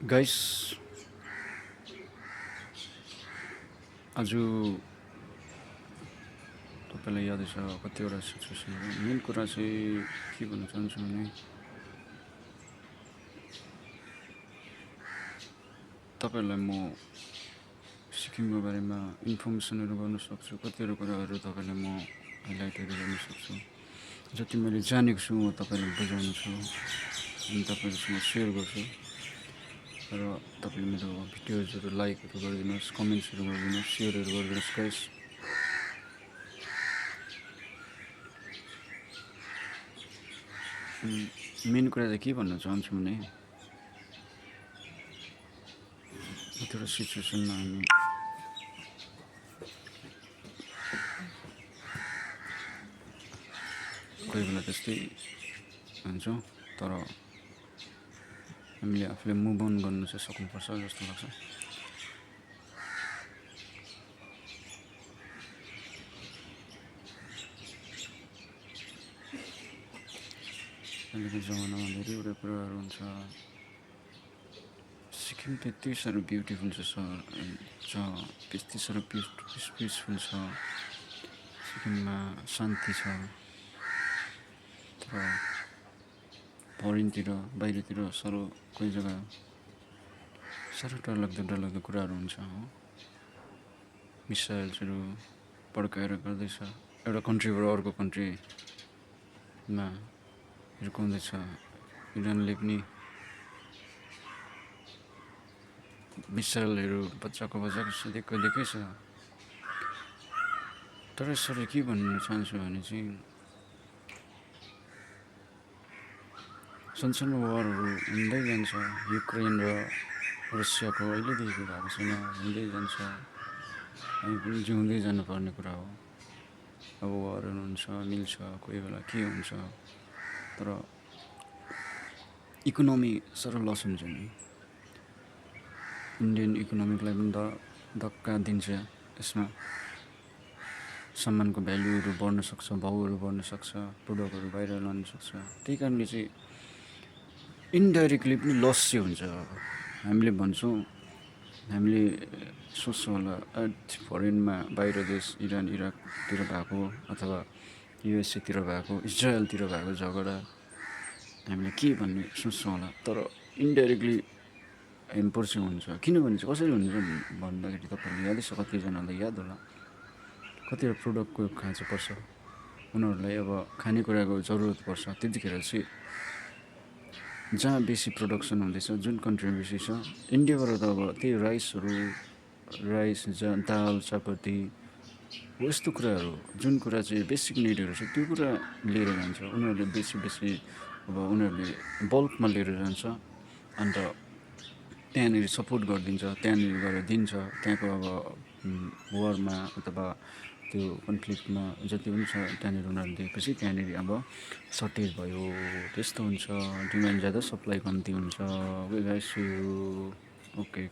Guys आज तपाईँलाई यादै छ कतिवटा सिचुएसनहरू मेन कुरा चाहिँ के भन्न चाहन्छु भने तपाईँहरूलाई म सिक्किमको बारेमा इन्फर्मेसनहरू गर्न सक्छु। कतिवटा कुराहरू तपाईँलाई म हाइलाइटहरू गर्न सक्छु। जति मैले जानेको छु म तपाईँलाई बुझाउनेछु अनि तपाईँहरूसँग सेयर गर्छु। र तपाईँले मेरो भिडियोजहरू लाइकहरू गरिदिनुहोस्, कमेन्ट्सहरू गरिदिनुहोस्, सेयरहरू गरिदिनुहोस् गाइस। मेन कुरा चाहिँ के भन्न चाहन्छु भने कतिवटा सिचुएसनमा हामी कोही बेला त्यस्तै हुन्छौँ, तर हामीले आफूले मुभ अन गर्नु चाहिँ सक्नुपर्छ जस्तो लाग्छ। अहिलेको जमानामा धेरैवटा कुराहरू हुन्छ। सिक्किम त्यति साह्रो ब्युटिफुल छ, त्यति साह्रो पिसफुल छ। सिक्किममा शान्ति छ, तर फरेनतिर बाहिरतिर साह्रो कोही जग्गा साह्रो डरलाग्दो कुराहरू हुन्छ हो। मिसाइल्सहरू पड्काएर गर्दैछ, एउटा कन्ट्रीबाट अर्को कन्ट्रीमा हिर्काउँदैछ। इरानले पनि मिसाइलहरू बच्चाको देखेकै छ। तर यसरी के भन्न चाहन्छु भने चाहिँ सानसानो वारहरू हुँदै जान्छ। युक्रेन र रसियाको अहिलेदेखि भएको छैन, हुँदै जान्छ। हामी पनि जिउँदै जानुपर्ने कुरा हो। अब वारहरू हुन्छ, मिल्छ, कोही बेला के हुन्छ, तर इकोनोमी साह्रो लस हुन्छ नि। इन्डियन इकोनोमीलाई पनि धक्का दिन्छ। यसमा सामानको भ्यालुहरू बढ्न सक्छ, भाउहरू बढ्न सक्छ, प्रोडक्टहरू बाहिर लान सक्छ। त्यही कारणले चाहिँ इन्डाइरेक्टली पनि लस चाहिँ हुन्छ। हामीले भन्छौँ, हामीले सोच्छौँ होला फरेनमा बाहिर देश इरान इराकतिर भएको अथवा युएसएतिर भएको, इजरायलतिर भएको झगडा हामीले के भन्ने सोच्छौँ होला, तर इन्डाइरेक्टली हेम्पर चाहिँ हुन्छ। किनभने चाहिँ कसरी हुन्छ भन्दाखेरि तपाईँहरूले यादै छ, कतिजनालाई याद होला, कतिवटा प्रोडक्टको खाँचो पर्छ, उनीहरूलाई अब खानेकुराको जरुरत पर्छ। त्यतिखेर चाहिँ जहाँ बेसी प्रोडक्सन हुँदैछ, जुन कन्ट्रीमा बेसी छ, इन्डियाबाट त अब त्यही राइस जहाँ दाल चियापत्ती हो, यस्तो कुराहरू जुन कुरा चाहिँ बेसिक निडहरू छ त्यो कुरा लिएर जान्छ। उनीहरूले बेसी अब उनीहरूले बल्कमा लिएर जान्छ, अन्त त्यहाँनिर सपोर्ट गरिदिन्छ, त्यहाँनिर गएर दिन्छ। त्यहाँको अब वारमा अथवा त्यो कन्फ्लिक्टमा जति पनि छ त्यहाँनिर उनीहरूले दिएपछि त्यहाँनिर अब सर्टेज भयो, त्यस्तो हुन्छ। डिमान्ड ज्यादा, सप्लाई कम्ती हुन्छ। Okay guys, okay.